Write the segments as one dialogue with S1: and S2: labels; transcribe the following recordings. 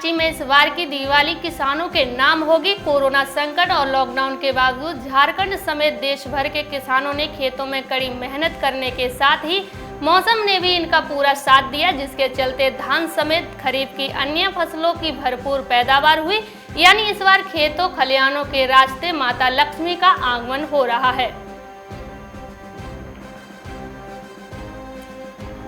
S1: रांची में इस बार की दिवाली किसानों के नाम होगी। कोरोना संकट और लॉकडाउन के बावजूद झारखंड समेत देश भर के किसानों ने खेतों में कड़ी मेहनत करने के साथ ही मौसम ने भी इनका पूरा साथ दिया, जिसके चलते धान समेत खरीफ की अन्य फसलों की भरपूर पैदावार हुई। यानी इस बार खेतों खलिहानों के रास्ते माता लक्ष्मी का आगमन हो रहा है।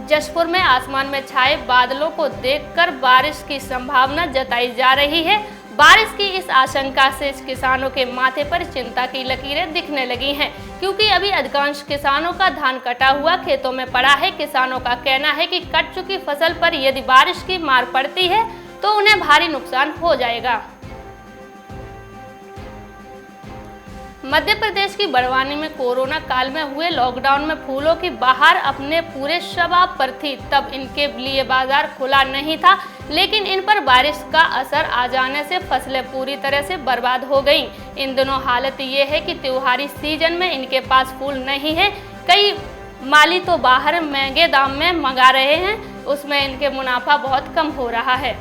S1: जशपुर में आसमान में छाए बादलों को देखकर बारिश की संभावना जताई जा रही है। बारिश की इस आशंका से किसानों के माथे पर चिंता की लकीरें दिखने लगी हैं, क्योंकि अभी अधिकांश किसानों का धान कटा हुआ खेतों में पड़ा है। किसानों का कहना है कि कट चुकी फसल पर यदि बारिश की मार पड़ती है तो उन्हें भारी नुकसान हो जाएगा। मध्य प्रदेश की बड़वानी में कोरोना काल में हुए लॉकडाउन में फूलों की बहार अपने पूरे शबाब पर थी। तब इनके लिए बाजार खुला नहीं था, लेकिन इन पर बारिश का असर आ जाने से फसलें पूरी तरह से बर्बाद हो गईं। इन दिनों हालत ये है कि त्योहारी सीजन में इनके पास फूल नहीं है। कई माली तो बाहर महंगे दाम में मंगा रहे हैं, उसमें इनके मुनाफा बहुत कम हो रहा है।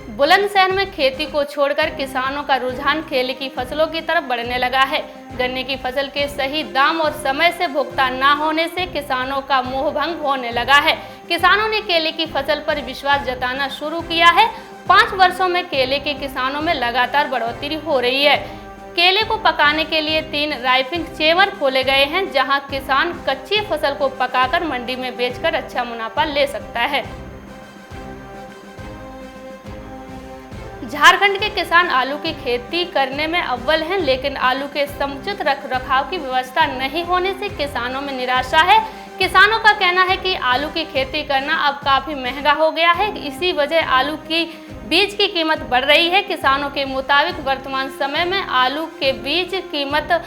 S1: बुलंदशहर में खेती को छोड़कर किसानों का रुझान केले की फसलों की तरफ बढ़ने लगा है। गन्ने की फसल के सही दाम और समय से भुगतान न होने से किसानों का मोह भंग होने लगा है। किसानों ने केले की फसल पर विश्वास जताना शुरू किया है। 5 वर्षों में केले के किसानों में लगातार बढ़ोतरी हो रही है। केले को पकाने के लिए 3 राइपिंग चेम्बर खोले गए हैं, जहां किसान कच्ची फसल को पकाकर मंडी में बेचकर अच्छा मुनाफा ले सकता है। झारखंड के किसान आलू की खेती करने में अव्वल हैं, लेकिन आलू के समुचित रखरखाव की व्यवस्था नहीं होने से किसानों में निराशा है। किसानों का कहना है कि आलू की खेती करना अब काफी महंगा हो गया है। इसी वजह आलू की बीज की कीमत बढ़ रही है। किसानों के मुताबिक वर्तमान समय में आलू के बीज कीमत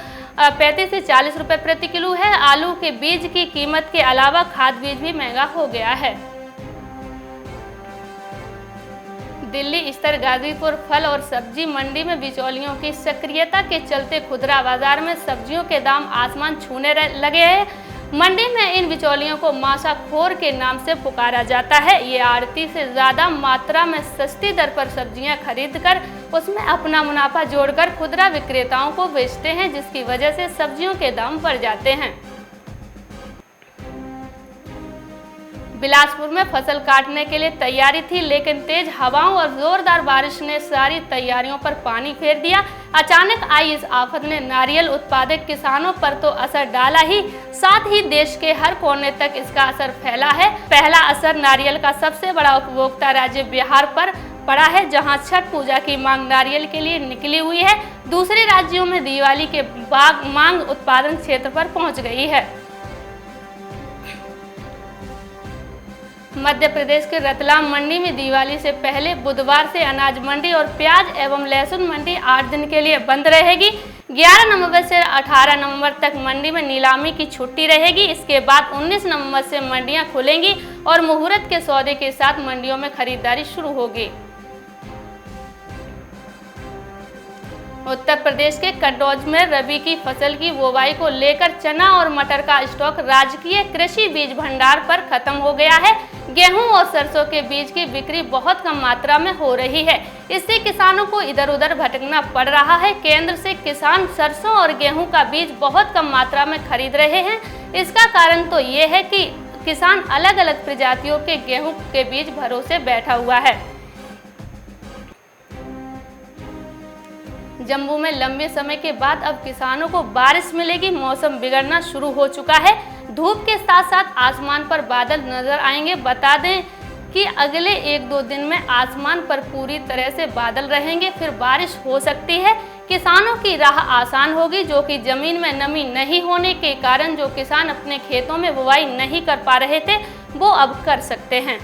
S1: 35 से 40 रुपए प्रति किलो है। आलू के बीज की कीमत के अलावा खाद बीज भी महंगा हो गया है। दिल्ली स्तर गाजीपुर फल और सब्जी मंडी में बिचौलियों की सक्रियता के चलते खुदरा बाजार में सब्जियों के दाम आसमान छूने लगे हैं। मंडी में इन बिचौलियों को माशाखोर के नाम से पुकारा जाता है। ये आड़ती से ज्यादा मात्रा में सस्ती दर पर सब्जियां खरीदकर उसमें अपना मुनाफा जोड़कर खुदरा विक्रेताओं को बेचते हैं, जिसकी वजह से सब्जियों के दाम बढ़ जाते हैं। बिलासपुर में फसल काटने के लिए तैयारी थी, लेकिन तेज हवाओं और जोरदार बारिश ने सारी तैयारियों पर पानी फेर दिया। अचानक आई इस आफत ने नारियल उत्पादक किसानों पर तो असर डाला ही, साथ ही देश के हर कोने तक इसका असर फैला है। पहला असर नारियल का सबसे बड़ा उपभोक्ता राज्य बिहार पर पड़ा है, जहां छठ पूजा की मांग नारियल के लिए निकली हुई है। दूसरे राज्यों में दिवाली के बाद मांग उत्पादन क्षेत्र पर पहुंच गई है। मध्य प्रदेश के रतलाम मंडी में दिवाली से पहले बुधवार से अनाज मंडी और प्याज एवं लहसुन मंडी 8 दिन के लिए बंद रहेगी। 11 नवंबर से 18 नवंबर तक मंडी में नीलामी की छुट्टी रहेगी। इसके बाद 19 नवंबर से मंडियां खुलेंगी और मुहूर्त के सौदे के साथ मंडियों में खरीदारी शुरू होगी। उत्तर प्रदेश के कन्नौज में रबी की फसल की बुवाई को लेकर चना और मटर का स्टॉक राजकीय कृषि बीज भंडार पर खत्म हो गया है। गेहूं और सरसों के बीज की बिक्री बहुत कम मात्रा में हो रही है। इससे किसानों को इधर उधर भटकना पड़ रहा है। केंद्र से किसान सरसों और गेहूं का बीज बहुत कम मात्रा में खरीद रहे हैं। इसका कारण तो ये है कि किसान अलग अलग प्रजातियों के गेहूं के बीज भरोसे बैठा हुआ है। जम्मू में लंबे समय के बाद अब किसानों को बारिश मिलेगी। मौसम बिगड़ना शुरू हो चुका है। धूप के साथ साथ आसमान पर बादल नजर आएंगे। बता दें कि अगले 1-2 दिन में आसमान पर पूरी तरह से बादल रहेंगे, फिर बारिश हो सकती है। किसानों की राह आसान होगी, जो कि जमीन में नमी नहीं होने के कारण जो किसान अपने खेतों में बुवाई नहीं कर पा रहे थे, वो अब कर सकते हैं।